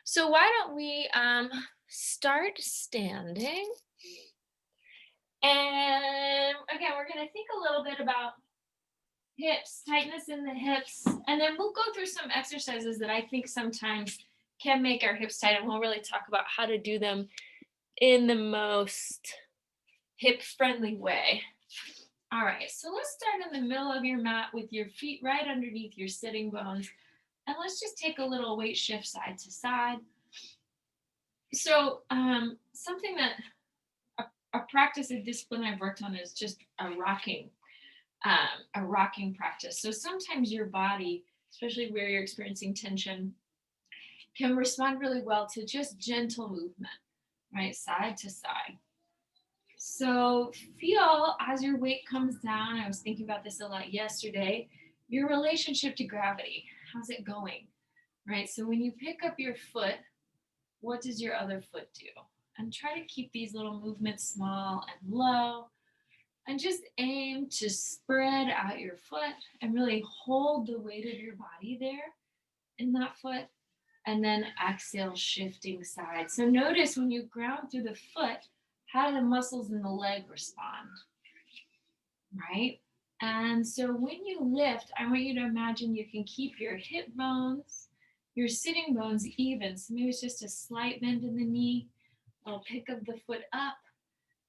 So why don't we start standing? And again, we're going to think a little bit about hips, tightness in the hips, and then we'll go through some exercises that I think sometimes can make our hips tight, and we'll really talk about how to do them in the most hip-friendly way. All right, so let's start in the middle of your mat with your feet right underneath your sitting bones, and let's just take a little weight shift side to side. So something that a practice, a discipline I've worked on is just a rocking practice. So sometimes your body, especially where you're experiencing tension, can respond really well to just gentle movement, right, side to side. So feel as your weight comes down. I was thinking about this a lot yesterday. Your relationship to gravity, how's it going, right? So when you pick up your foot, what does your other foot do? And try to keep these little movements small and low. And just aim to spread out your foot and really hold the weight of your body there in that foot. And then exhale, shifting side. So notice when you ground through the foot, how do the muscles in the leg respond, right? And so when you lift, I want you to imagine you can keep your hip bones, your sitting bones even. So maybe it's just a slight bend in the knee. I'll pick up the foot up,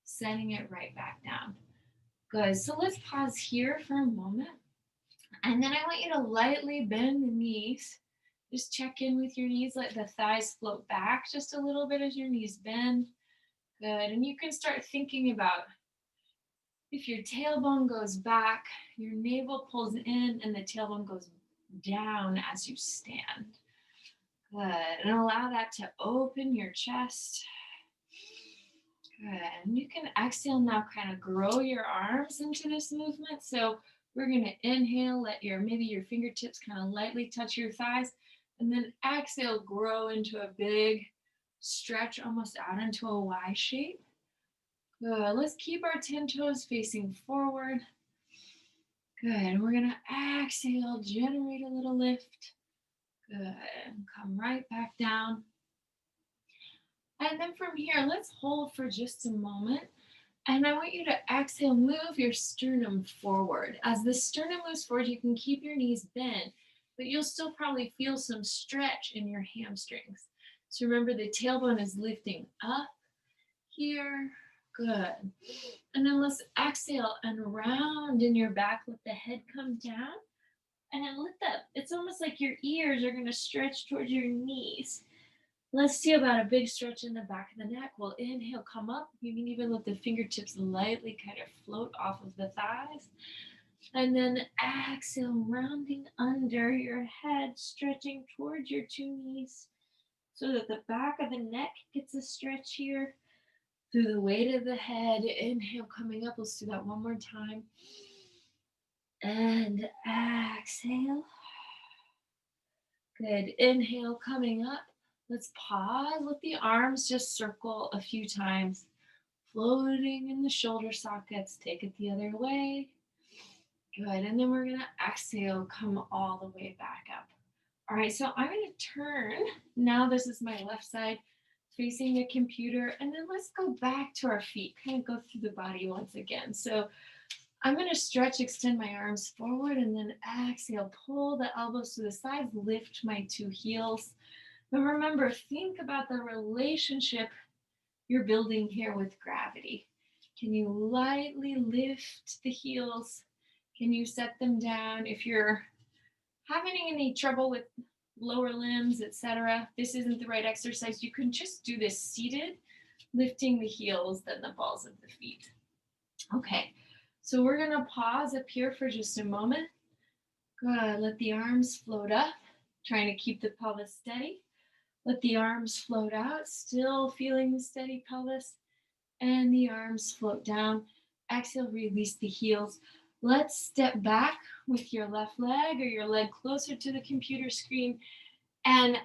setting it right back down. Good. So let's pause here for a moment. And then I want you to lightly bend the knees. Just check in with your knees. Let the thighs float back just a little bit as your knees bend. Good. And you can start thinking about if your tailbone goes back, your navel pulls in, and the tailbone goes down as you stand. Good. And allow that to open your chest. Good. And you can exhale now, kind of grow your arms into this movement. So we're going to inhale, let maybe your fingertips kind of lightly touch your thighs, and then exhale, grow into a big stretch, almost out into a Y shape. Good. Let's keep our 10 toes facing forward. Good. And we're going to exhale, generate a little lift. Good. And come right back down. And then from here, let's hold for just a moment. And I want you to exhale, move your sternum forward. As the sternum moves forward, you can keep your knees bent, but you'll still probably feel some stretch in your hamstrings. So remember, the tailbone is lifting up here. Good. And then let's exhale and round in your back. Let the head come down. And then it's almost like your ears are going to stretch towards your knees. Let's see about a big stretch in the back of the neck. We'll inhale, come up. You can even let the fingertips lightly kind of float off of the thighs. And then exhale, rounding under your head, stretching towards your two knees so that the back of the neck gets a stretch here through the weight of the head. Inhale, coming up. Let's do that one more time. And exhale. Good. Inhale, coming up. Let's pause. Let the arms just circle a few times, floating in the shoulder sockets. Take it the other way. Good. And then we're going to exhale, come all the way back up. All right. So I'm going to turn. Now this is my left side facing the computer. And then let's go back to our feet, kind of go through the body once again. So I'm going to stretch, extend my arms forward, and then exhale, pull the elbows to the sides, lift my two heels. But remember, think about the relationship you're building here with gravity. Can you lightly lift the heels? Can you set them down? If you're having any trouble with lower limbs, etc., this isn't the right exercise. You can just do this seated, lifting the heels, then the balls of the feet. Okay, so we're going to pause up here for just a moment. Good. Let the arms float up, trying to keep the pelvis steady. Let the arms float out, still feeling the steady pelvis, and the arms float down. Exhale, release the heels. Let's step back with your left leg or your leg closer to the computer screen. And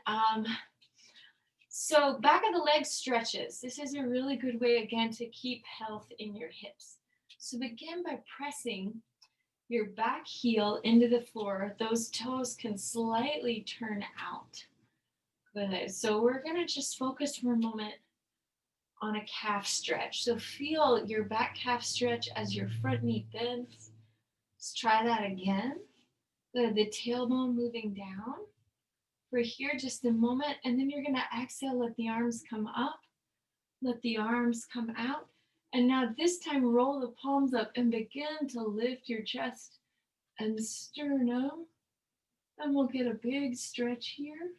so back of the leg stretches. This is a really good way, again, to keep health in your hips. So begin by pressing your back heel into the floor. Those toes can slightly turn out. Good. So we're going to just focus for a moment on a calf stretch. So feel your back calf stretch as your front knee bends. Let's try that again. Good. The tailbone moving down. For here, just a moment. And then you're going to exhale, let the arms come up, let the arms come out. And now this time, roll the palms up and begin to lift your chest and sternum. And we'll get a big stretch here.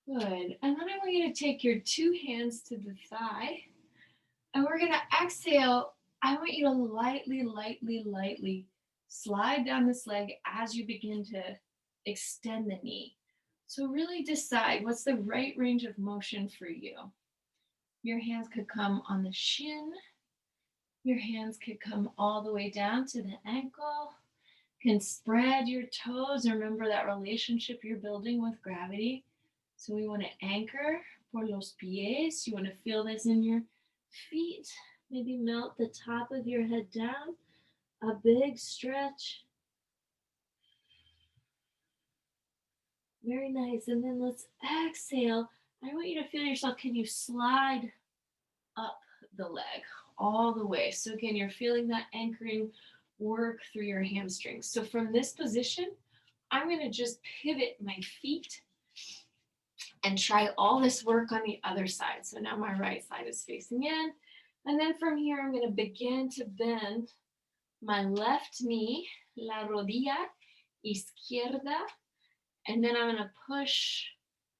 Good. And then I want you to take your two hands to the thigh. And we're going to exhale. I want you to lightly, lightly, lightly slide down this leg as you begin to extend the knee. So really decide what's the right range of motion for you. Your hands could come on the shin. Your hands could come all the way down to the ankle. Can spread your toes. Remember that relationship you're building with gravity. So we want to anchor por los pies. You want to feel this in your feet. Maybe melt the top of your head down. A big stretch. Very nice. And then let's exhale. I want you to feel yourself. Can you slide up the leg all the way? So again, you're feeling that anchoring work through your hamstrings. So from this position, I'm going to just pivot my feet and try all this work on the other side. So now my right side is facing in. And then from here, I'm going to begin to bend my left knee, la rodilla izquierda. And then I'm going to push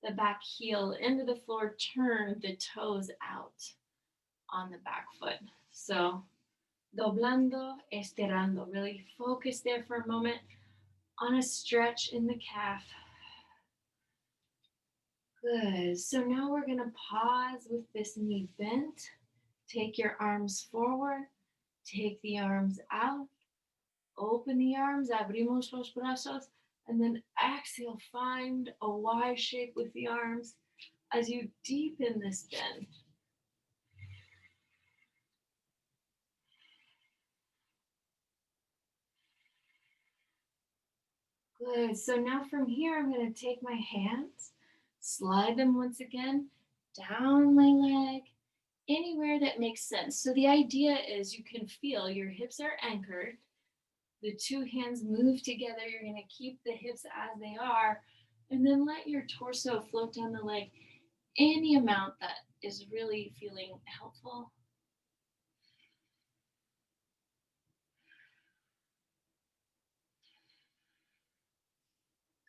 the back heel into the floor, turn the toes out on the back foot. So doblando, estirando. Really focus there for a moment on a stretch in the calf. Good. So now we're going to pause with this knee bent. Take your arms forward. Take the arms out. Open the arms. Abrimos los brazos. And then exhale. Find a Y shape with the arms as you deepen this bend. Good. So now from here, I'm going to take my hands, slide them once again down my leg, anywhere that makes sense. So the idea is you can feel your hips are anchored. The two hands move together. You're going to keep the hips as they are, and then let your torso float down the leg any amount that is really feeling helpful.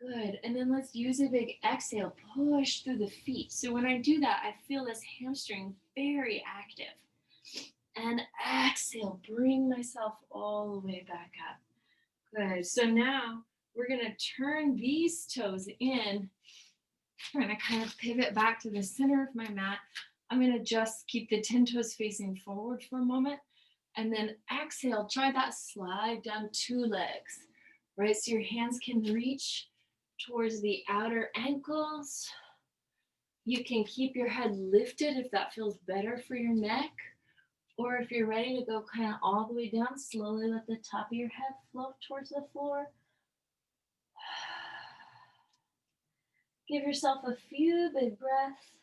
Good. And then let's use a big exhale. Push through the feet. So when I do that, I feel this hamstring very active. And exhale, bring myself all the way back up. Good. So now we're going to turn these toes in. I'm going to kind of pivot back to the center of my mat. I'm going to just keep the 10 toes facing forward for a moment. And then exhale, try that slide down two legs, right? So your hands can reach towards the outer ankles. You can keep your head lifted if that feels better for your neck. Or if you're ready to go kind of all the way down, slowly let the top of your head float towards the floor. Give yourself a few big breaths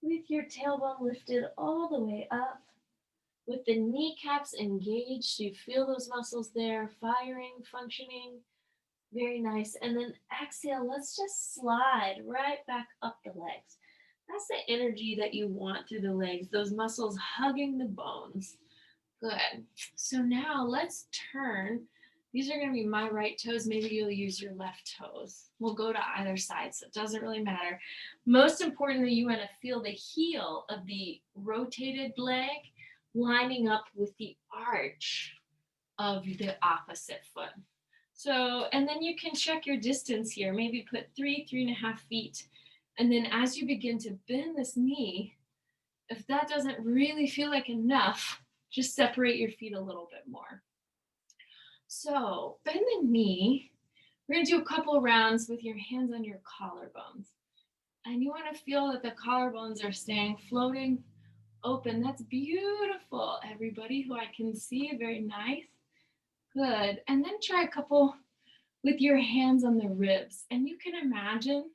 with your tailbone lifted all the way up, with the kneecaps engaged. So you feel those muscles there, firing, functioning. Very nice. And then exhale, let's just slide right back up the legs. That's the energy that you want through the legs, those muscles hugging the bones. Good. So now let's turn. These are going to be my right toes. Maybe you'll use your left toes. We'll go to either side, so it doesn't really matter. Most importantly, you want to feel the heel of the rotated leg lining up with the arch of the opposite foot. So, and then you can check your distance here. Maybe put 3.5 feet. And then as you begin to bend this knee, if that doesn't really feel like enough, just separate your feet a little bit more. So bend the knee. We're going to do a couple rounds with your hands on your collarbones. And you want to feel that the collarbones are staying floating open. That's beautiful, everybody who I can see. Very nice. Good. And then try a couple with your hands on the ribs. And you can imagine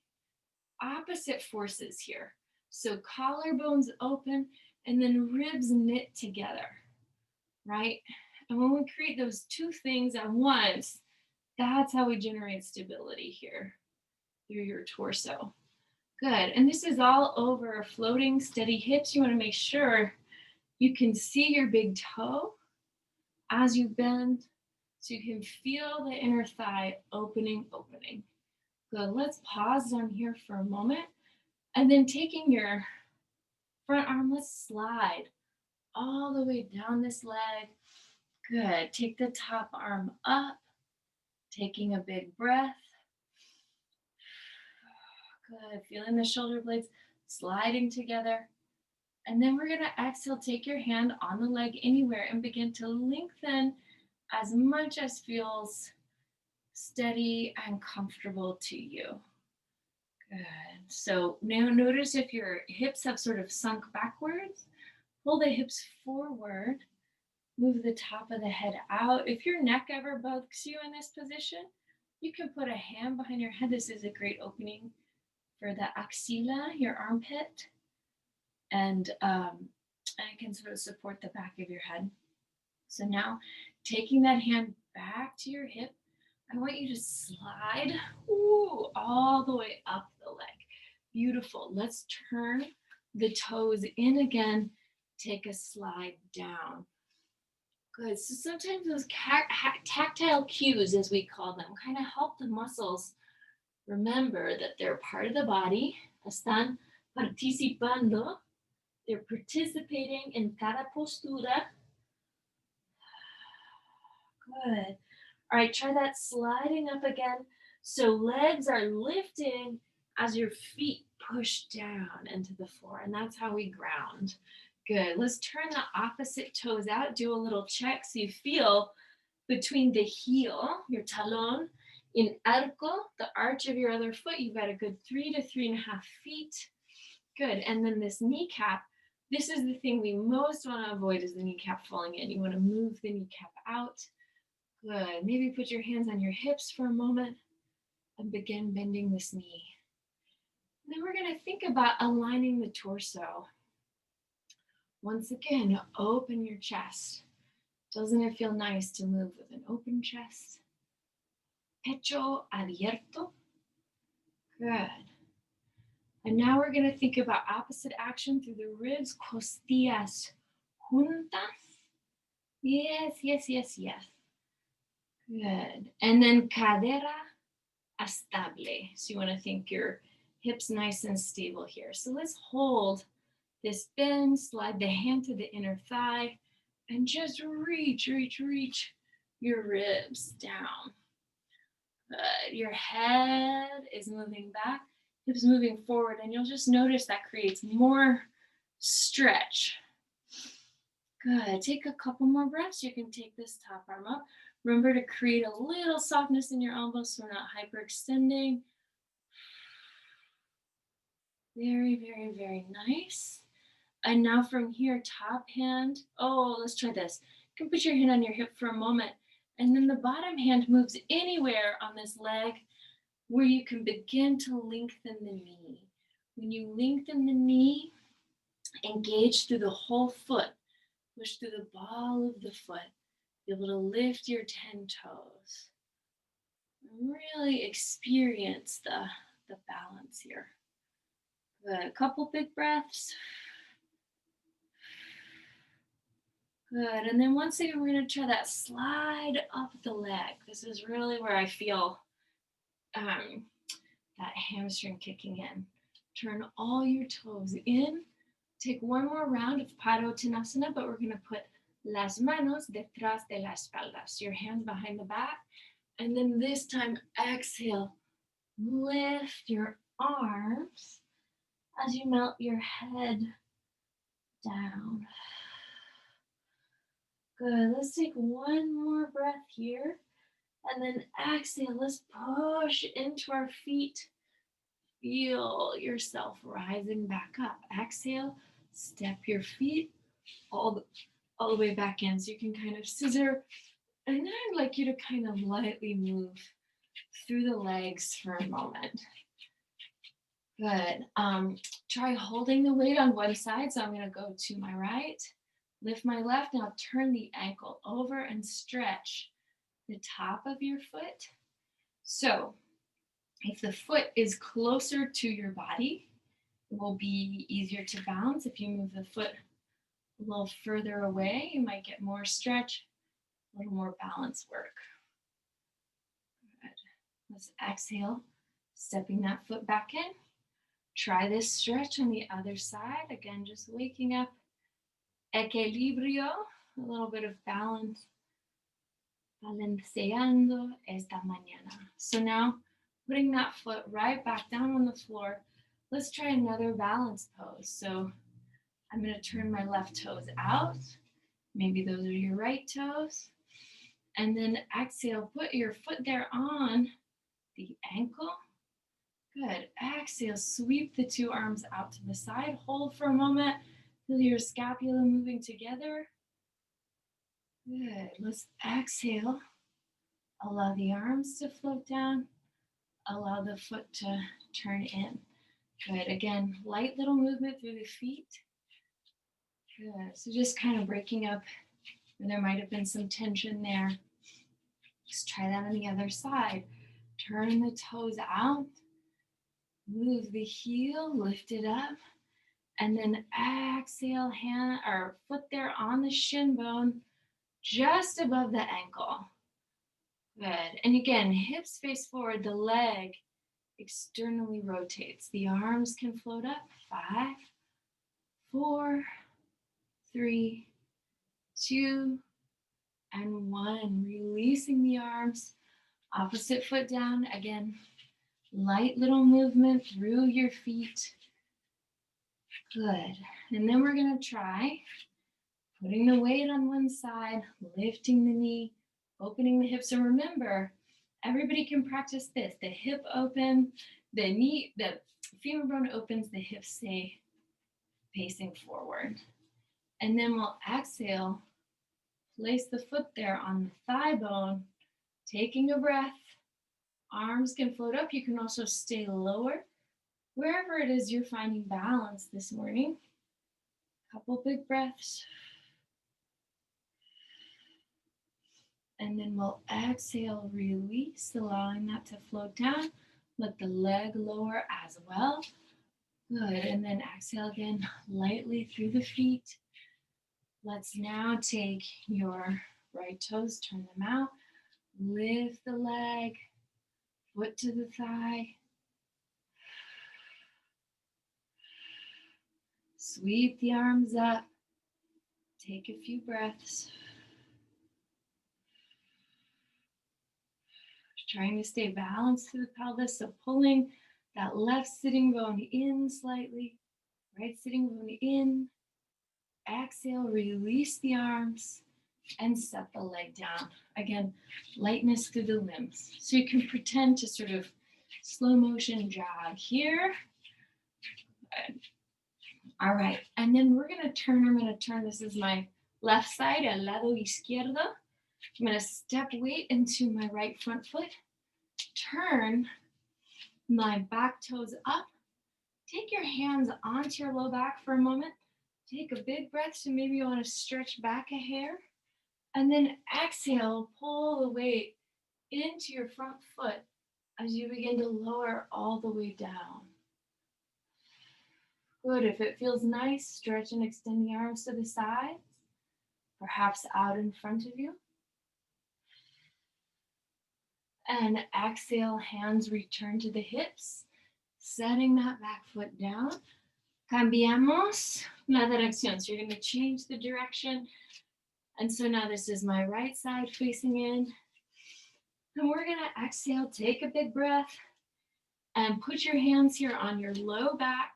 opposite forces here. So collarbones open and then ribs knit together, right? And when we create those two things at once, that's how we generate stability here through your torso. Good. And this is all over floating, steady hips. You want to make sure you can see your big toe as you bend, so you can feel the inner thigh opening. Good. Let's pause on here for a moment. And then taking your front arm, let's slide all the way down this leg. Good. Take the top arm up, taking a big breath. Good. Feeling the shoulder blades sliding together. And then we're going to exhale, take your hand on the leg anywhere and begin to lengthen as much as feels steady and comfortable to you. Good. So now notice if your hips have sort of sunk backwards, pull the hips forward, move the top of the head out. If your neck ever bugs you in this position, you can put a hand behind your head. This is a great opening for the axilla, your armpit, and it can sort of support the back of your head. So now taking that hand back to your hip, I want you to slide all the way up the leg. Beautiful. Let's turn the toes in again. Take a slide down. Good. So sometimes those tactile cues, as we call them, kind of help the muscles remember that they're part of the body. Están participando. They're participating in cada postura. Good. All right, try that sliding up again. So legs are lifting as your feet push down into the floor, and that's how we ground. Good. Let's turn the opposite toes out. Do a little check so you feel between the heel, your talon, in arco, the arch of your other foot. You've got a good 3 to 3.5 feet. Good. And then this kneecap, this is the thing we most want to avoid, is the kneecap falling in. You want to move the kneecap out. Good. Maybe put your hands on your hips for a moment and begin bending this knee. And then we're going to think about aligning the torso. Once again, open your chest. Doesn't it feel nice to move with an open chest? Pecho abierto. Good. And now we're going to think about opposite action through the ribs, costillas juntas. Yes, yes, yes, yes. Good. And then cadera estable. So you want to think your hips nice and stable here. So let's hold this bend, slide the hand to the inner thigh, and just reach your ribs down. Good. Your head is moving back, hips moving forward, and you'll just notice that creates more stretch. Good. Take a couple more breaths. You can take this top arm up. Remember to create a little softness in your elbows so we're not hyperextending. Very, very, very nice. And now from here, top hand. Oh, let's try this. You can put your hand on your hip for a moment. And then the bottom hand moves anywhere on this leg where you can begin to lengthen the knee. When you lengthen the knee, engage through the whole foot. Push through the ball of the foot. Be able to lift your 10 toes. Really experience the balance here. Good. A couple big breaths. Good. And then once again, we're going to try that slide up the leg. This is really where I feel that hamstring kicking in. Turn all your toes in. Take one more round of Padottanasana, but we're going to put las manos detrás de la espalda. So your hands behind the back. And then this time, exhale. Lift your arms as you melt your head down. Good. Let's take one more breath here. And then exhale. Let's push into our feet. Feel yourself rising back up. Exhale. Step your feet all the way back in. So you can kind of scissor. And then I'd like you to kind of lightly move through the legs for a moment. Good. Try holding the weight on one side. So I'm going to go to my right, lift my left. Now turn the ankle over and stretch the top of your foot. So if the foot is closer to your body, it will be easier to balance. If you move the foot a little further away, you might get more stretch, a little more balance work. Good. Let's exhale, stepping that foot back in. Try this stretch on the other side. Again, just waking up. Equilibrio, a little bit of balance. Balanceando esta mañana. So now, putting that foot right back down on the floor, let's try another balance pose. So I'm going to turn my left toes out. Maybe those are your right toes. And then exhale, put your foot there on the ankle. Good. Exhale, sweep the two arms out to the side. Hold for a moment. Feel your scapula moving together. Good. Let's exhale. Allow the arms to float down. Allow the foot to turn in. Good. Again, light little movement through the feet. Good. So just kind of breaking up where there might have been some tension there. Just try that on the other side. Turn the toes out. Move the heel, lift it up. And then exhale, hand or foot there on the shin bone, just above the ankle. Good. And again, hips face forward, the leg externally rotates. The arms can float up. 5, 4, 3, 2, and 1. Releasing the arms. Opposite foot down. Again, light little movement through your feet. Good. And then we're going to try putting the weight on one side, lifting the knee, opening the hips. And remember, everybody can practice this. The hip open, the knee, the femur bone opens, the hips stay facing forward. And then we'll exhale, place the foot there on the thigh bone, taking a breath. Arms can float up. You can also stay lower. Wherever it is you're finding balance this morning. Couple big breaths. And then we'll exhale, release, allowing that to float down. Let the leg lower as well. Good. And then exhale again, lightly through the feet. Let's now take your right toes, turn them out. Lift the leg, foot to the thigh. Sweep the arms up. Take a few breaths. Trying to stay balanced through the pelvis, so pulling that left sitting bone in slightly, right sitting bone in. Exhale, release the arms and set the leg down. Again, lightness through the limbs. So you can pretend to sort of slow motion jog here. Good. All right, and then we're going to turn, this is my left side, el lado izquierdo. I'm going to step weight into my right front foot. Turn my back toes up. Take your hands onto your low back for a moment. Take a big breath, so maybe you want to stretch back a hair. And then exhale, pull the weight into your front foot as you begin to lower all the way down. Good. If it feels nice, stretch and extend the arms to the sides, perhaps out in front of you. And exhale, hands return to the hips, setting that back foot down. Cambiamos la dirección. So you're going to change the direction. And so now this is my right side facing in. And we're going to exhale, take a big breath, and put your hands here on your low back.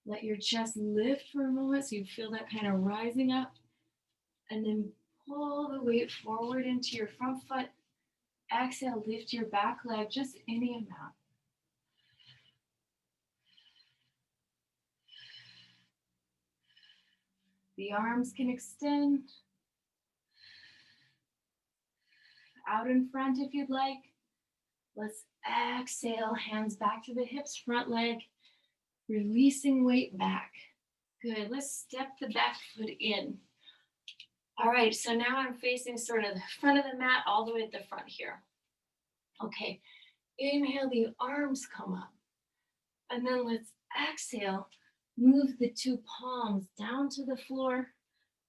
Let your chest lift for a moment so you feel that kind of rising up. And then pull the weight forward into your front foot. Exhale, lift your back leg, just any amount. The arms can extend out in front if you'd like. Let's exhale, hands back to the hips, front leg, releasing weight back. Good, let's step the back foot in. All right, so now I'm facing sort of the front of the mat all the way at the front here. Okay, inhale, the arms come up. And then let's exhale, move the two palms down to the floor,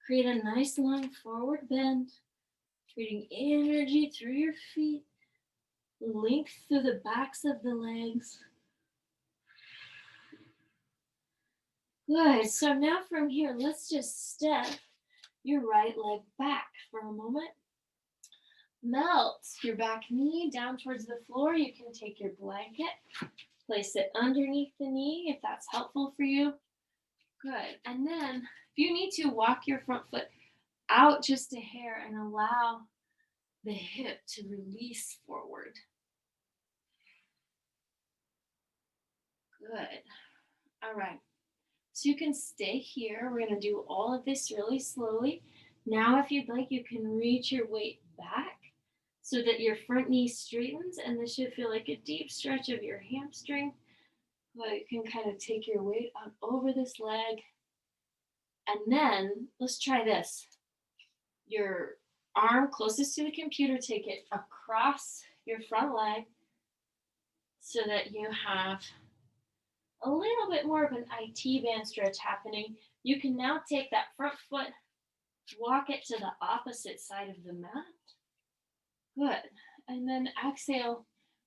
create a nice long forward bend, creating energy through your feet, length through the backs of the legs. Good, so now from here, let's just step your right leg back for a moment. Melt your back knee down towards the floor. You can take your blanket, place it underneath the knee if that's helpful for you. Good. And then if you need to, walk your front foot out just a hair and allow the hip to release forward. Good. All right. So you can stay here. We're going to do all of this really slowly. Now, if you'd like, you can reach your weight back so that your front knee straightens, and this should feel like a deep stretch of your hamstring. But you can kind of take your weight up over this leg. And then let's try this. Your arm closest to the computer, take it across your front leg so that you have a little bit more of an IT band stretch happening. You can now take that front foot, walk it to the opposite side of the mat. Good. And then exhale,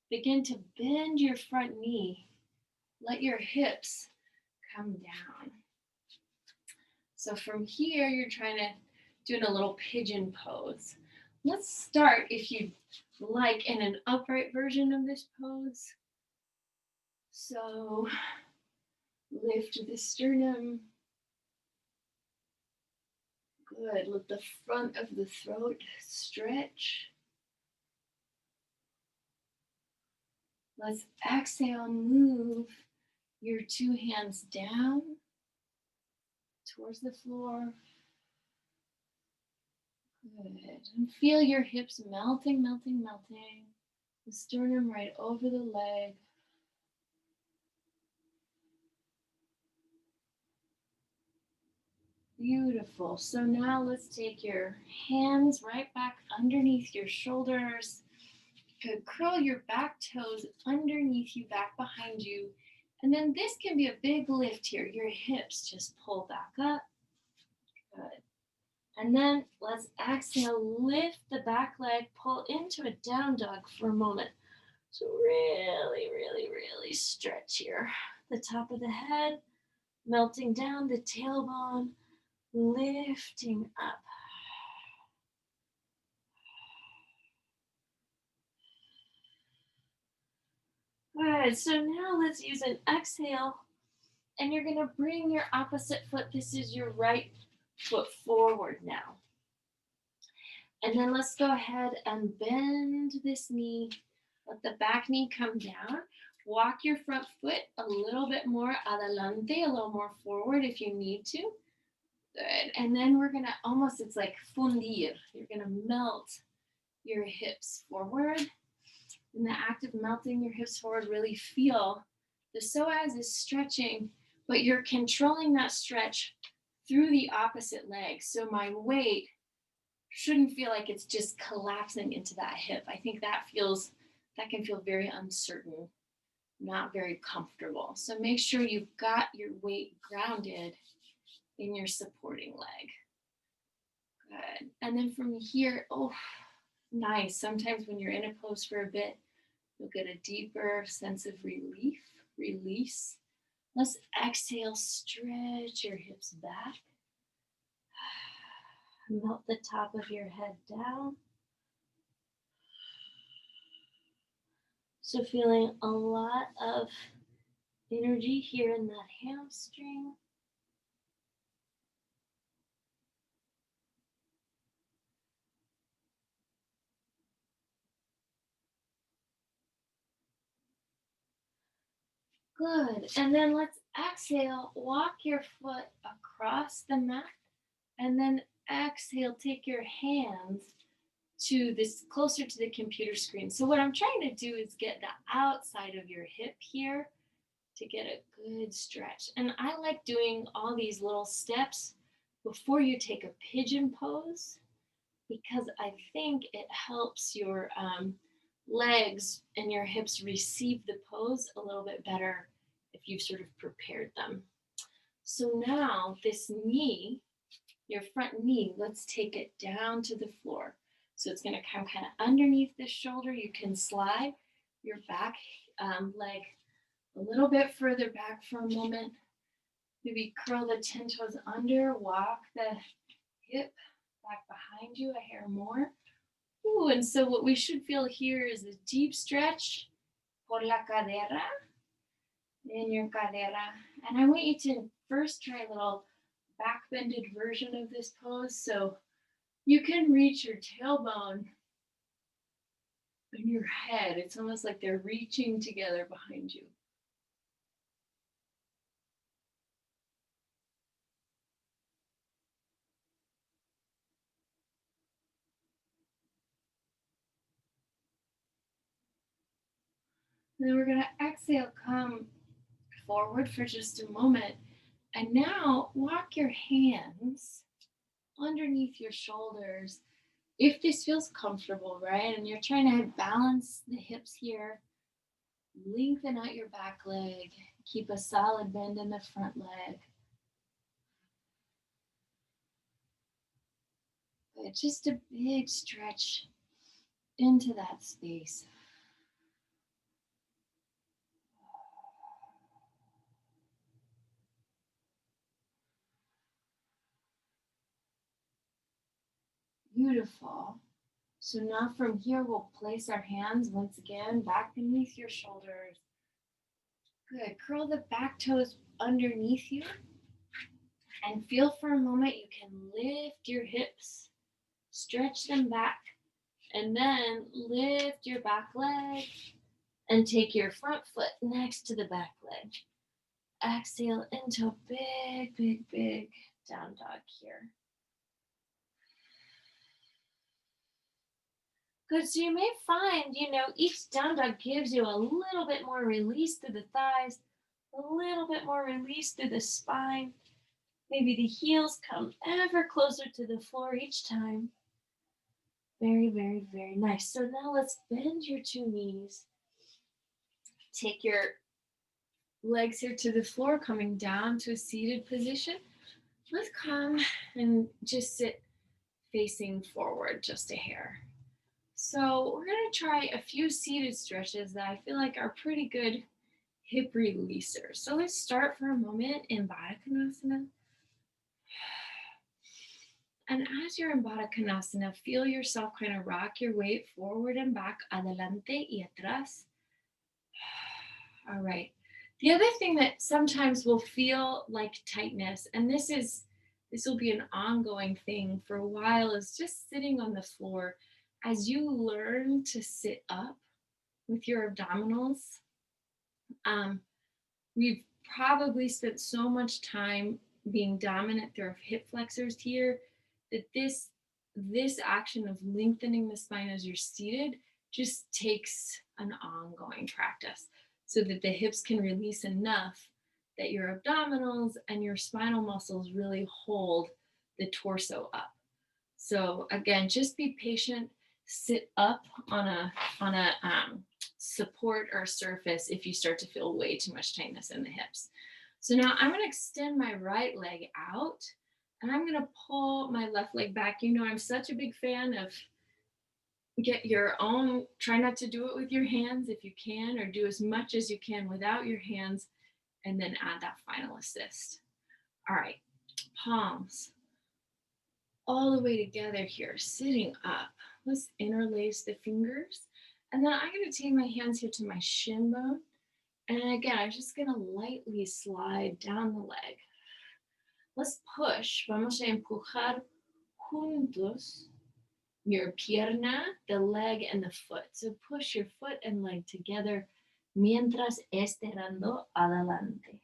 begin to bend your front knee. Let your hips come down. So from here, you're trying to do a little pigeon pose. Let's start, if you'd like, in an upright version of this pose. So lift the sternum. Good. Let the front of the throat stretch. Let's exhale, move your two hands down towards the floor. Good. And feel your hips melting, melting, melting. The sternum right over the leg. Beautiful. So now let's take your hands right back underneath your shoulders. Good. Curl your back toes underneath you, back behind you. And then this can be a big lift here. Your hips just pull back up. Good. And then let's exhale, lift the back leg, pull into a down dog for a moment. So really, really, really stretch here. The top of the head, melting down, the tailbone, lifting up. Good, so now let's use an exhale, and you're gonna bring your opposite foot, this is your right foot, forward now. And then let's go ahead and bend this knee, let the back knee come down. Walk your front foot a little bit more adelante, a little more forward if you need to. Good. And then we're going to almost, it's like fundir. You're going to melt your hips forward. In the act of melting your hips forward, really feel the psoas is stretching, but you're controlling that stretch through the opposite leg. So my weight shouldn't feel like it's just collapsing into that hip. I think that can feel very uncertain, not very comfortable. So make sure you've got your weight grounded in your supporting leg. Good. And then from here, oh, nice. Sometimes when you're in a pose for a bit, you'll get a deeper sense of relief, release. Let's exhale, stretch your hips back. Melt the top of your head down. So feeling a lot of energy here in that hamstring. Good. And then let's exhale, walk your foot across the mat, and then exhale, take your hands to this closer to the computer screen. So what I'm trying to do is get the outside of your hip here to get a good stretch. And I like doing all these little steps before you take a pigeon pose because I think it helps your legs and your hips receive the pose a little bit better if you've sort of prepared them. So now this knee, your front knee, let's take it down to the floor. So it's going to come kind of underneath the shoulder. You can slide your back leg a little bit further back for a moment. Maybe curl the 10 toes under, walk the hip back behind you a hair more. Ooh, and so what we should feel here is a deep stretch por la cadera, in your cadera. And I want you to first try a little back bended version of this pose. So you can reach your tailbone and your head. It's almost like they're reaching together behind you. And then we're going to exhale, come forward for just a moment. And now walk your hands underneath your shoulders. If this feels comfortable, right? And you're trying to balance the hips here, lengthen out your back leg, keep a solid bend in the front leg. But just a big stretch into that space. Beautiful. So now from here, we'll place our hands once again back beneath your shoulders. Good. Curl the back toes underneath you and feel for a moment you can lift your hips, stretch them back, and then lift your back leg and take your front foot next to the back leg. Exhale into a big, big, big down dog here. Good, so you may find, each down dog gives you a little bit more release through the thighs, a little bit more release through the spine. Maybe the heels come ever closer to the floor each time. Very, very, very nice. So now let's bend your two knees. Take your legs here to the floor, coming down to a seated position. Let's come and just sit facing forward just a hair. So we're going to try a few seated stretches that I feel like are pretty good hip releasers. So let's start for a moment in Baddha Konasana. And as you're in Baddha Konasana, feel yourself kind of rock your weight forward and back, adelante y atrás. All right. The other thing that sometimes will feel like tightness, and this will be an ongoing thing for a while, is just sitting on the floor. As you learn to sit up with your abdominals, we've probably spent so much time being dominant through our hip flexors here that this action of lengthening the spine as you're seated just takes an ongoing practice so that the hips can release enough that your abdominals and your spinal muscles really hold the torso up. So again, just be patient. Sit up on a support or surface if you start to feel way too much tightness in the hips. So now I'm going to extend my right leg out and I'm going to pull my left leg back. I'm such a big fan of get your own, try not to do it with your hands if you can, or do as much as you can without your hands, and then add that final assist. All right, palms all the way together here, sitting up. Let's interlace the fingers. And then I'm going to take my hands here to my shin bone. And again, I'm just going to lightly slide down the leg. Let's push. Vamos a empujar juntos your pierna, the leg, and the foot. So push your foot and leg together mientras estirando adelante.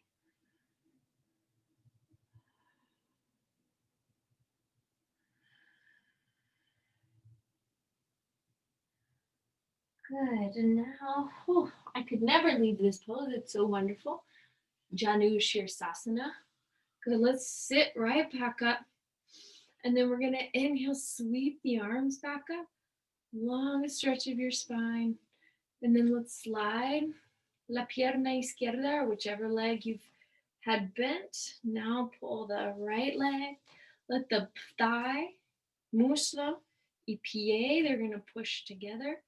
Good. And now, I could never leave this pose. It's so wonderful. Janu Shirsasana. Good. Let's sit right back up. And then we're going to inhale, sweep the arms back up. Long stretch of your spine. And then let's slide la pierna izquierda, or whichever leg you've had bent. Now pull the right leg. Let the thigh, muslo, y pie, they're going to push together.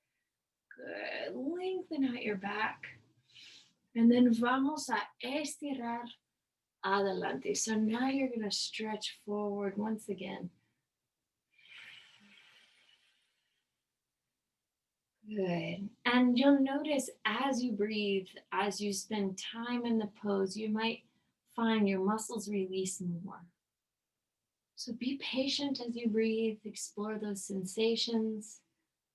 Good. Lengthen out your back. And then vamos a estirar adelante. So now you're going to stretch forward once again. Good. And you'll notice as you breathe, as you spend time in the pose, you might find your muscles release more. So be patient as you breathe, explore those sensations,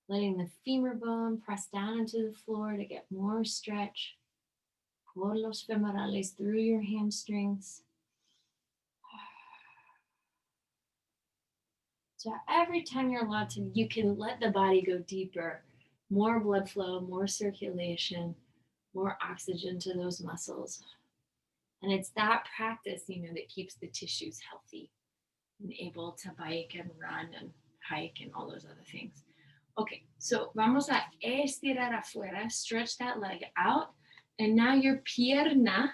letting the femur bone press down into the floor to get more stretch. Por los femorales through your hamstrings. So every time you're allowed to, you can let the body go deeper, more blood flow, more circulation, more oxygen to those muscles. And it's that practice, that keeps the tissues healthy and able to bike and run and hike and all those other things. Okay, so vamos a estirar afuera, stretch that leg out. And now your pierna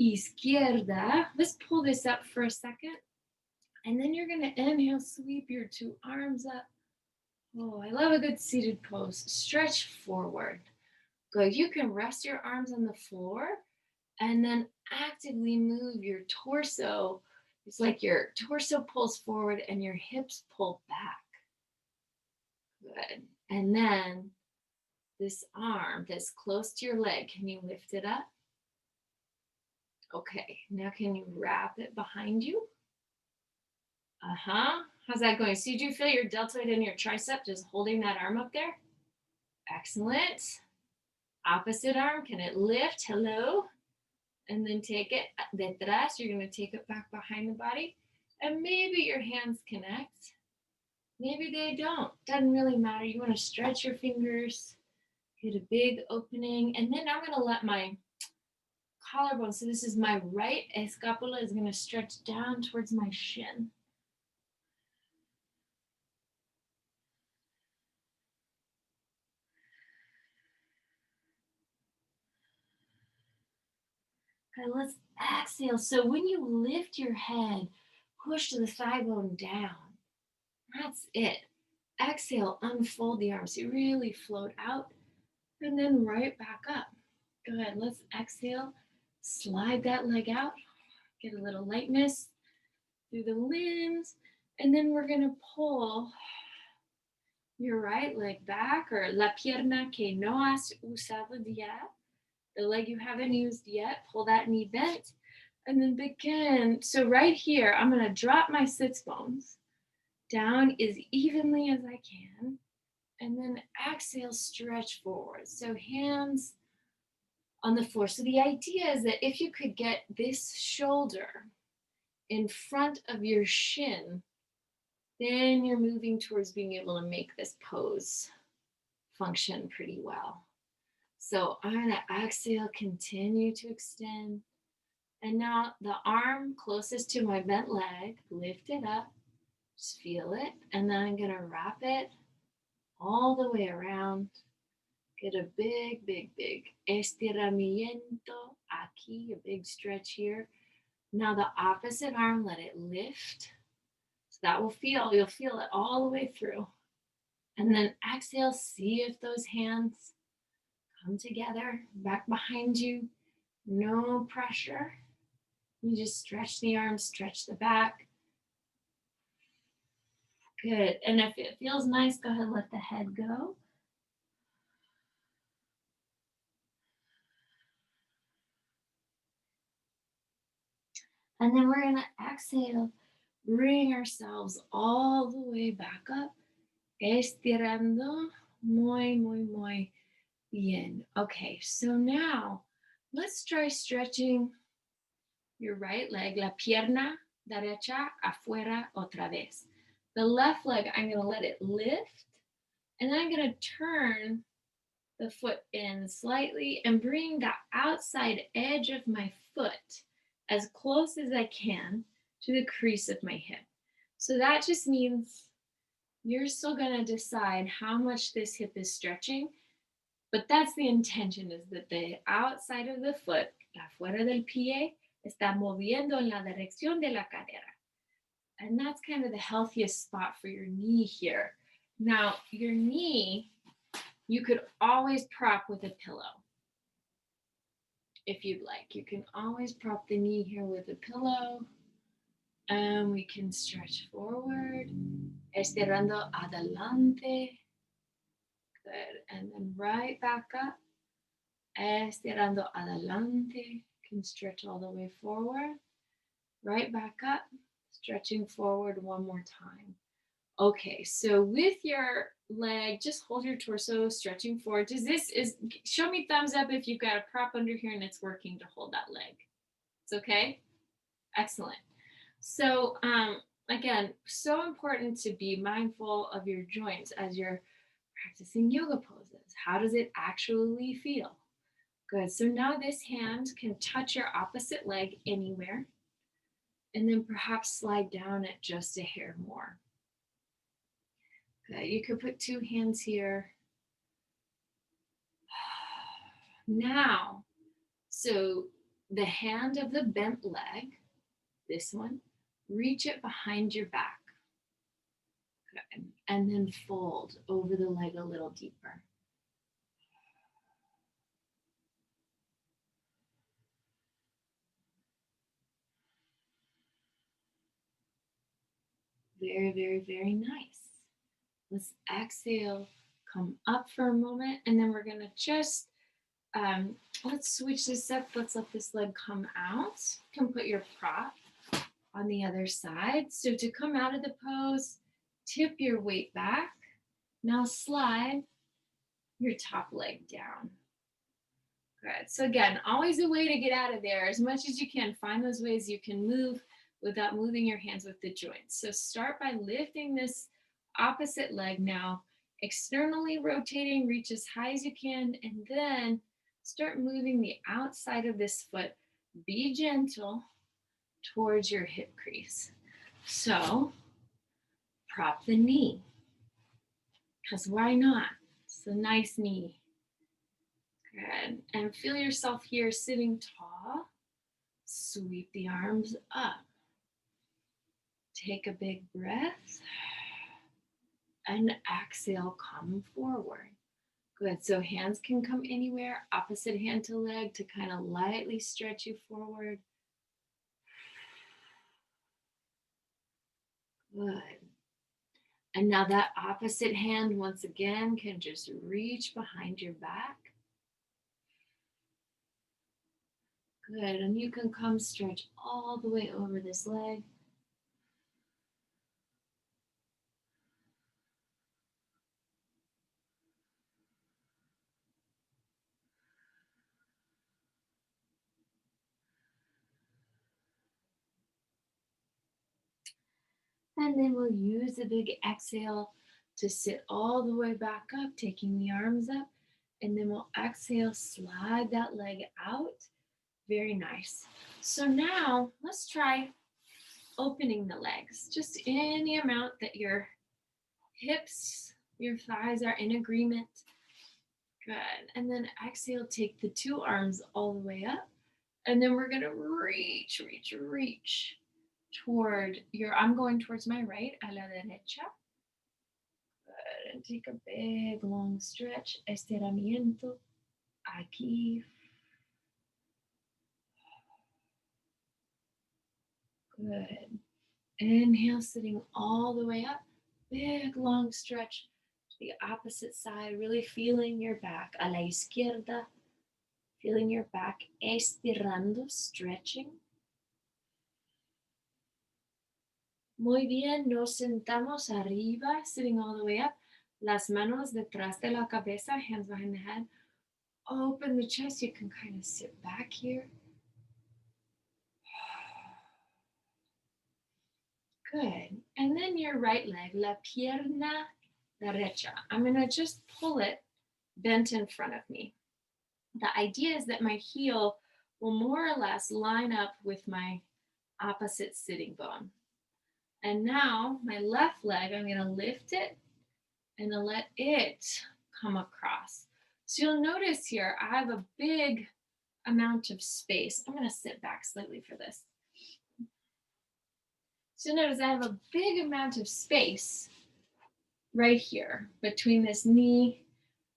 izquierda, let's pull this up for a second. And then you're going to inhale, sweep your two arms up. Oh, I love a good seated pose. Stretch forward. Good. You can rest your arms on the floor and then actively move your torso. It's like your torso pulls forward and your hips pull back. Good. And then this arm that's close to your leg, can you lift it up? Okay. Now can you wrap it behind you? How's that going? So do you feel your deltoid and your tricep just holding that arm up there? Excellent. Opposite arm, can it lift? Hello. And then take it detrás. You're going to take it back behind the body. And maybe your hands connect. Maybe they don't. Doesn't really matter. You want to stretch your fingers, get a big opening. And then I'm going to let my collarbone, so this is my right escapula, is going to stretch down towards my shin. Okay, let's exhale. So when you lift your head, push the thigh bone down. That's it. Exhale, unfold the arms. You really float out and then right back up. Good. Let's exhale. Slide that leg out. Get a little lightness through the limbs. And then we're going to pull your right leg back, or la pierna que no has usado yet. The leg you haven't used yet. Pull that knee bent. And then begin. So right here, I'm going to drop my sits bones down as evenly as I can. And then exhale, stretch forward. So hands on the floor. So the idea is that if you could get this shoulder in front of your shin, then you're moving towards being able to make this pose function pretty well. So I'm going to exhale, continue to extend. And now the arm closest to my bent leg, lift it up, just feel it. And then I'm going to wrap it all the way around. Get a big, big, big estiramiento aquí, a big stretch here. Now the opposite arm, let it lift. So that will feel, you'll feel it all the way through. And then exhale, see if those hands come together, back behind you. No pressure. You just stretch the arms, stretch the back. Good. And if it feels nice, go ahead and let the head go. And then we're going to exhale, bring ourselves all the way back up. Estirando muy, muy, muy bien. Okay, so now let's try stretching your right leg, la pierna derecha afuera otra vez. The left leg, I'm going to let it lift, and then I'm going to turn the foot in slightly and bring the outside edge of my foot as close as I can to the crease of my hip. So that just means you're still going to decide how much this hip is stretching, but that's the intention, is that the outside of the foot, la fuera del pie, está moviendo en la dirección de la cadera. And that's kind of the healthiest spot for your knee here. Now, your knee, you could always prop with a pillow. If you'd like, you can always prop the knee here with a pillow. And we can stretch forward, estirando adelante. Good. And then right back up, estirando adelante. Can stretch all the way forward. Right back up, stretching forward one more time. Okay, so with your leg, just hold your torso, stretching forward. Show me thumbs up if you've got a prop under here and it's working to hold that leg. It's okay? Excellent. So again, so important to be mindful of your joints as you're practicing yoga poses. How does it actually feel? Good. So now this hand can touch your opposite leg anywhere, and then perhaps slide down it just a hair more. Good. You could put two hands here. Now, so the hand of the bent leg, this one, reach it behind your back. Good. And then fold over the leg a little deeper. Very, very, very nice. Let's exhale, come up for a moment, and then we're gonna just, let's switch this up. Let's let this leg come out. You can put your prop on the other side. So to come out of the pose, tip your weight back. Now slide your top leg down. Good. So again, always a way to get out of there as much as you can. Find those ways you can move without moving your hands with the joints. So start by lifting this opposite leg now, externally rotating, reach as high as you can, and then start moving the outside of this foot. Be gentle towards your hip crease. So prop the knee, because why not? It's a nice knee. Good. And feel yourself here sitting tall. Sweep the arms up. Take a big breath. And exhale, come forward. Good. So hands can come anywhere. Opposite hand to leg to kind of lightly stretch you forward. Good. And now that opposite hand, once again, can just reach behind your back. Good. And you can come stretch all the way over this leg. And then we'll use a big exhale to sit all the way back up, taking the arms up. And then we'll exhale, slide that leg out. Very nice. So now let's try opening the legs, just any amount that your hips, your thighs are in agreement. Good. And then exhale, take the two arms all the way up. And then we're going to reach toward I'm going towards my right, a la derecha. Good. And take a big, long stretch. Estiramiento. Aquí. Good. Inhale, sitting all the way up. Big, long stretch to the opposite side, really feeling your back. A la izquierda. Feeling your back. Estirando, stretching. Muy bien, nos sentamos arriba, sitting all the way up. Las manos detrás de la cabeza, hands behind the head. Open the chest, you can kind of sit back here. Good. And then your right leg, la pierna derecha. I'm going to just pull it bent in front of me. The idea is that my heel will more or less line up with my opposite sitting bone. And now my left leg, I'm going to lift it and let it come across. So you'll notice here, I have a big amount of space. I'm going to sit back slightly for this. So notice I have a big amount of space right here between this knee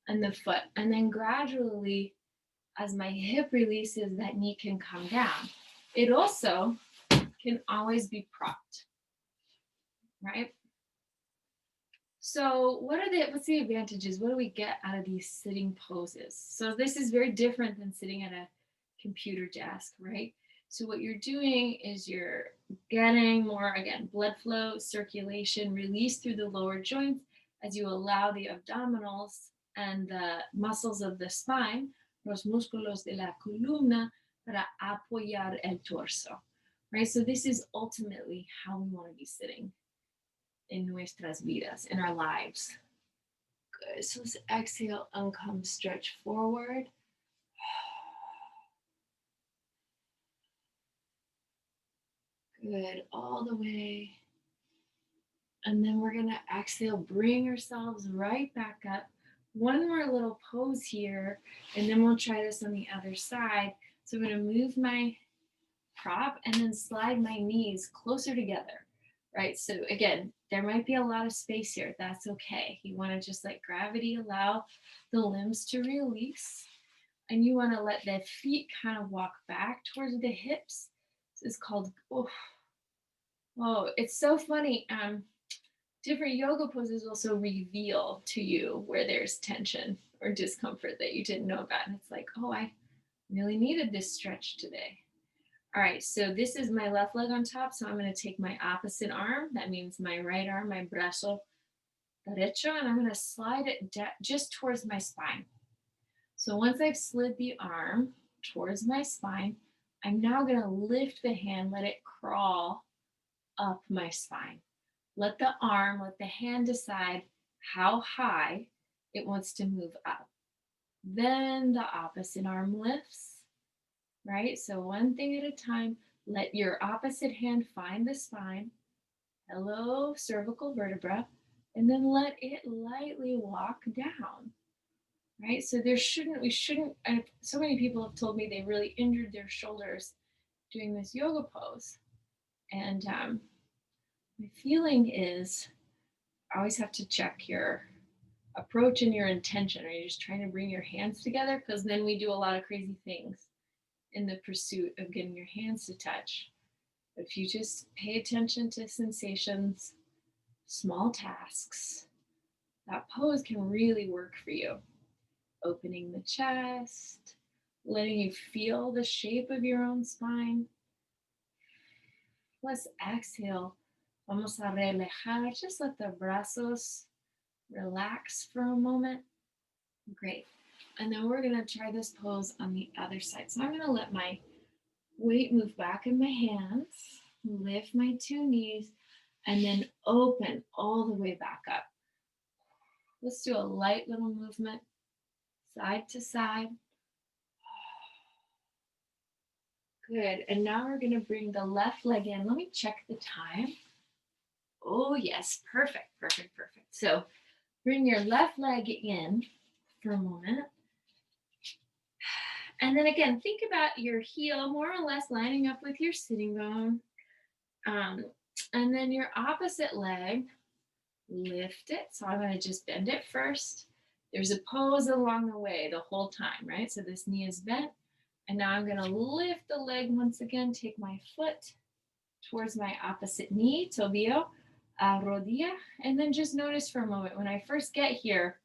and the foot. And then gradually, as my hip releases, that knee can come down. It also can always be propped, right? So what's the advantages? What do we get out of these sitting poses? So this is very different than sitting at a computer desk, right? So what you're doing is you're getting more, again, blood flow, circulation, release through the lower joints as you allow the abdominals and the muscles of the spine, los músculos de la columna, para apoyar el torso, right? So this is ultimately how we want to be sitting in nuestras vidas, in our lives. Good. So let's exhale and come stretch forward. Good. All the way. And then we're going to exhale, bring ourselves right back up. One more little pose here, and then we'll try this on the other side. So I'm going to move my prop and then slide my knees closer together, right? So again, there might be a lot of space here. That's okay. You want to just let gravity allow the limbs to release. And you want to let the feet kind of walk back towards the hips. This is called, oh, it's so funny. Different yoga poses also reveal to you where there's tension or discomfort that you didn't know about. And it's like, oh, I really needed this stretch today. All right, so this is my left leg on top. So I'm going to take my opposite arm. That means my right arm, my brazo derecho, and I'm going to slide it just towards my spine. So once I've slid the arm towards my spine, I'm now going to lift the hand, let it crawl up my spine. Let the hand decide how high it wants to move up. Then the opposite arm lifts, right? So one thing at a time, let your opposite hand find the spine. Hello, cervical vertebra, and then let it lightly walk down, right? So so many people have told me they really injured their shoulders doing this yoga pose. And my feeling is I always have to check your approach and your intention. Are you just trying to bring your hands together? Because then we do a lot of crazy things in the pursuit of getting your hands to touch. But if you just pay attention to sensations, small tasks, that pose can really work for you. Opening the chest, letting you feel the shape of your own spine. Let's exhale. Vamos a relajar. Just let the brazos relax for a moment. Great. And then we're going to try this pose on the other side. So I'm going to let my weight move back in my hands, lift my two knees, and then open all the way back up. Let's do a light little movement, side to side. Good. And now we're going to bring the left leg in. Let me check the time. Oh, yes. Perfect. So bring your left leg in for a moment. And then again, think about your heel more or less lining up with your sitting bone. And then your opposite leg, lift it. So I'm going to just bend it first. There's a pose along the way the whole time, right? So this knee is bent. And now I'm going to lift the leg once again, take my foot towards my opposite knee, tobillo, rodilla, and then just notice for a moment, when I first get here,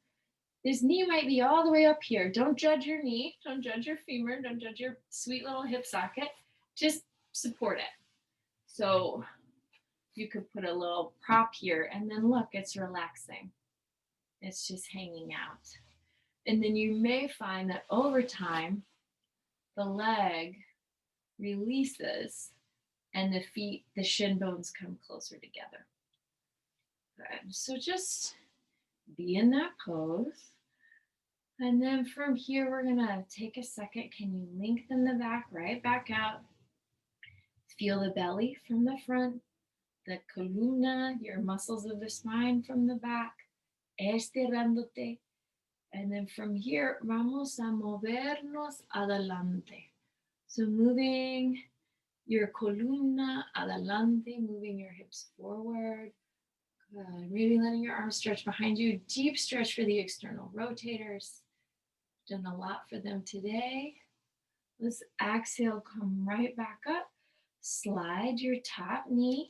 this knee might be all the way up here. Don't judge your knee, don't judge your femur, don't judge your sweet little hip socket, just support it. So you could put a little prop here, and then look, it's relaxing. It's just hanging out. And then you may find that over time, the leg releases and the feet, the shin bones come closer together. Good. So just be in that pose. And then from here, we're gonna take a second. Can you lengthen the back right back out? Feel the belly from the front, the columna, your muscles of the spine from the back, estirándote. And then from here, vamos a movernos adelante. So moving your columna adelante, moving your hips forward. Good. Maybe letting your arms stretch behind you. Deep stretch for the external rotators. Done a lot for them today. Let's exhale, come right back up. Slide your top knee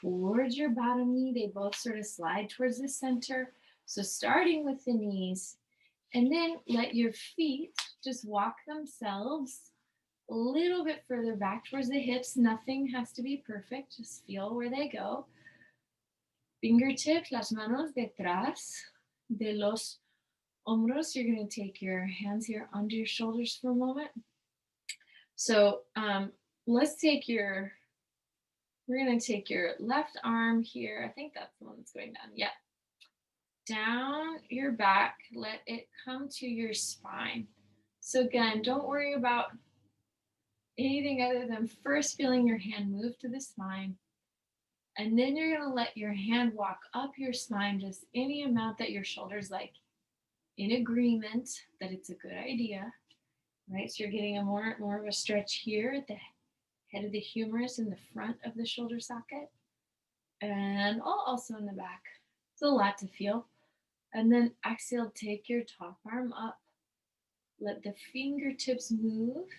towards your bottom knee. They both sort of slide towards the center. So starting with the knees, and then let your feet just walk themselves a little bit further back towards the hips. Nothing has to be perfect. Just feel where they go. Fingertips, las manos detrás de los hombros. You're going to take your hands here under your shoulders for a moment. So let's take your, we're going to take your left arm here. I think that's the one that's going down. Yeah. Down your back. Let it come to your spine. So again, don't worry about anything other than first feeling your hand move to the spine. And then you're going to let your hand walk up your spine just any amount that your shoulders like, in agreement that it's a good idea, right? So you're getting a more of a stretch here at the head of the humerus in the front of the shoulder socket, and also in the back. It's a lot to feel. And then exhale, take your top arm up. Let the fingertips move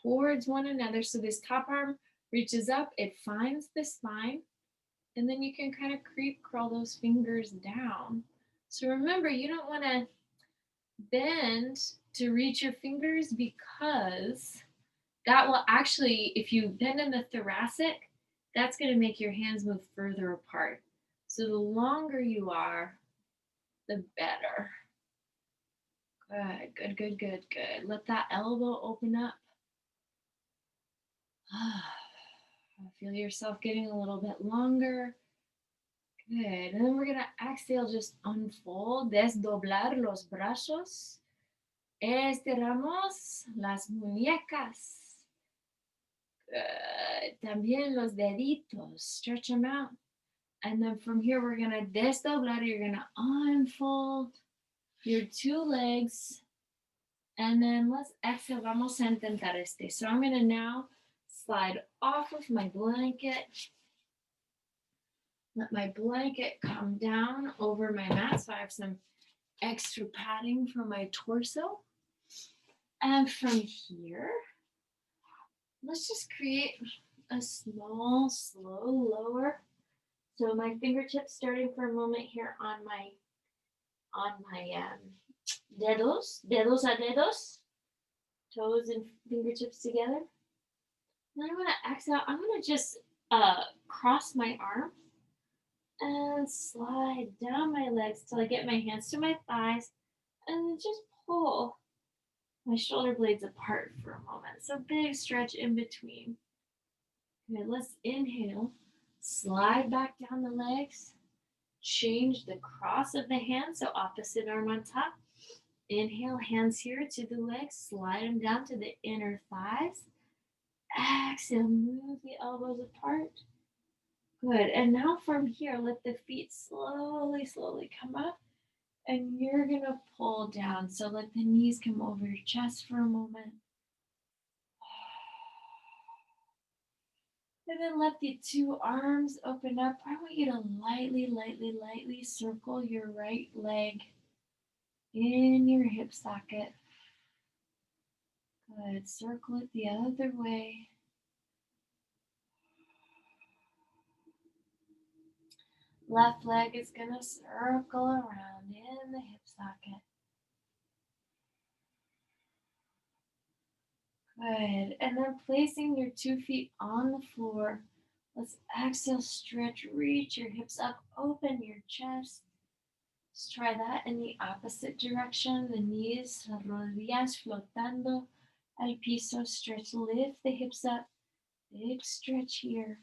towards one another. So this top arm reaches up, it finds the spine, and then you can kind of crawl those fingers down. So remember, you don't want to bend to reach your fingers, because that will actually, if you bend in the thoracic, that's going to make your hands move further apart. So the longer you are, the better. Good. Let that elbow open up. Feel yourself getting a little bit longer. Good. And then we're going to exhale, just unfold, desdoblar los brazos. Estiramos las muñecas. Good. También los deditos. Stretch them out. And then from here, we're going to desdoblar. You're going to unfold your two legs. And then let's exhale. Vamos a intentar este. So I'm going to now slide off of my blanket. Let my blanket come down over my mat. So I have some extra padding for my torso. And from here, let's just create a small, slow lower. So my fingertips starting for a moment here on my dedos a dedos, toes and fingertips together. Then I'm going to exhale. I'm going to just cross my arm and slide down my legs till I get my hands to my thighs, and then just pull my shoulder blades apart for a moment. So big stretch in between. Okay, let's inhale, slide back down the legs, change the cross of the hands, so opposite arm on top. Inhale, hands here to the legs, slide them down to the inner thighs. Exhale, move the elbows apart. Good. And now from here, let the feet slowly come up, and you're going to pull down. So let the knees come over your chest for a moment. And then let the two arms open up. I want you to lightly circle your right leg in your hip socket. Good. Circle it the other way. Left leg is going to circle around in the hip socket. Good. And then placing your 2 feet on the floor, let's exhale, stretch, reach your hips up, open your chest. Let's try that in the opposite direction. The knees, rodillas flotando al piso. Stretch, lift the hips up. Big stretch here.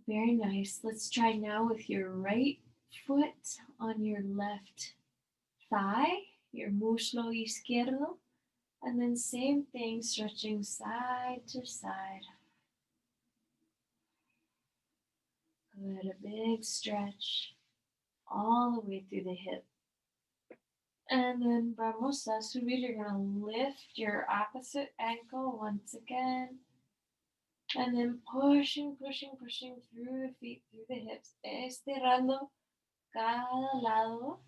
Very nice. Let's try now with your right foot on your left thigh, your muslo izquierdo, and then same thing, stretching side to side. Good, a big stretch all the way through the hip. And then vamos a subir. You're going to lift your opposite ankle once again. And then pushing through the feet, through the hips. Estirando cada lado.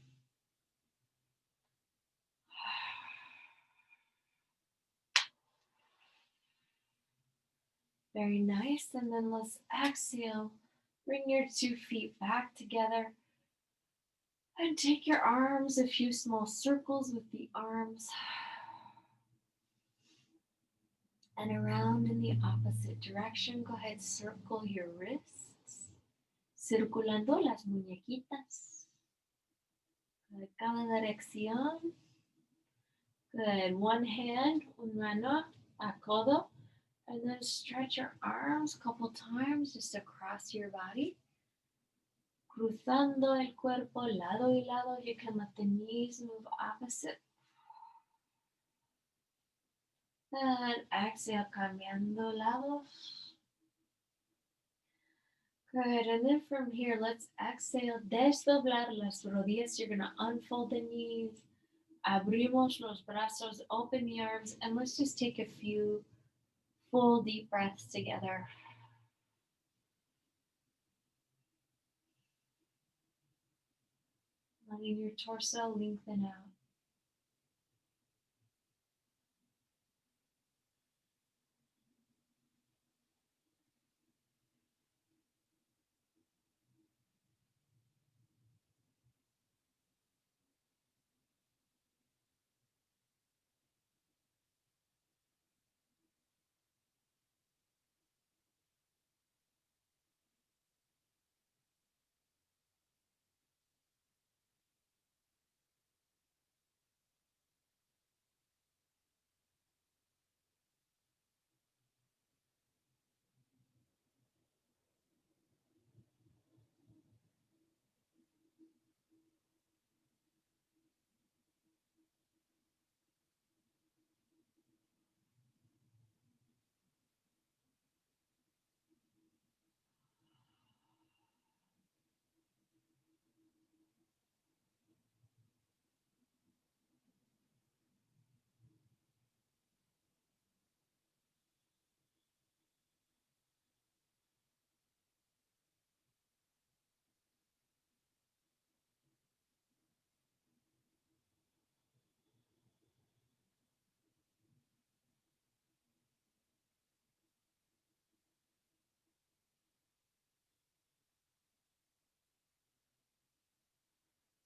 Very nice. And then let's exhale. Bring your 2 feet back together. And take your arms, a few small circles with the arms. And around in the opposite direction. Go ahead, circle your wrists. Circulando las muñequitas. Good, cada dirección. Good, one hand, un mano a codo. And then stretch your arms a couple times just across your body. Cruzando el cuerpo lado y lado. You can let the knees move opposite. And exhale, cambiando lados. Good, and then from here, let's exhale, desdoblar las rodillas. You're gonna unfold the knees. Abrimos los brazos, open the arms, and let's just take a few full deep breaths together. Letting your torso lengthen out.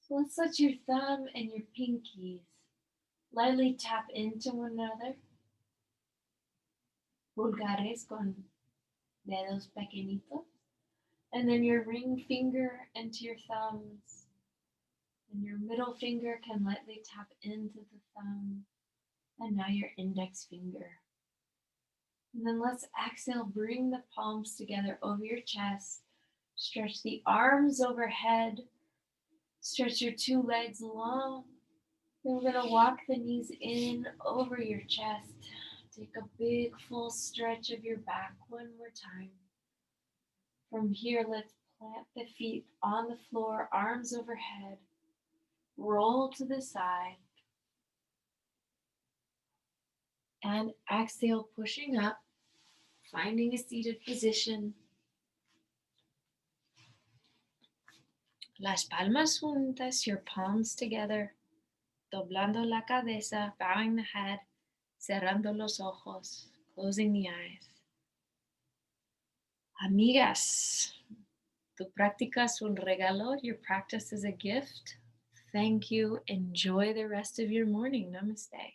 So let's let your thumb and your pinkies lightly tap into one another. Pulgares con dedos pequeñitos. And then your ring finger into your thumbs. And your middle finger can lightly tap into the thumb. And now your index finger. And then let's exhale, bring the palms together over your chest. Stretch the arms overhead. Stretch your 2 legs long. Then we're going to walk the knees in over your chest. Take a big full stretch of your back one more time. From here, let's plant the feet on the floor, arms overhead. Roll to the side. And exhale, pushing up, finding a seated position. Las palmas juntas, your palms together. Doblando la cabeza, bowing the head, cerrando los ojos, closing the eyes. Amigas, tu práctica es un regalo. Your practice is a gift. Thank you. Enjoy the rest of your morning. Namaste.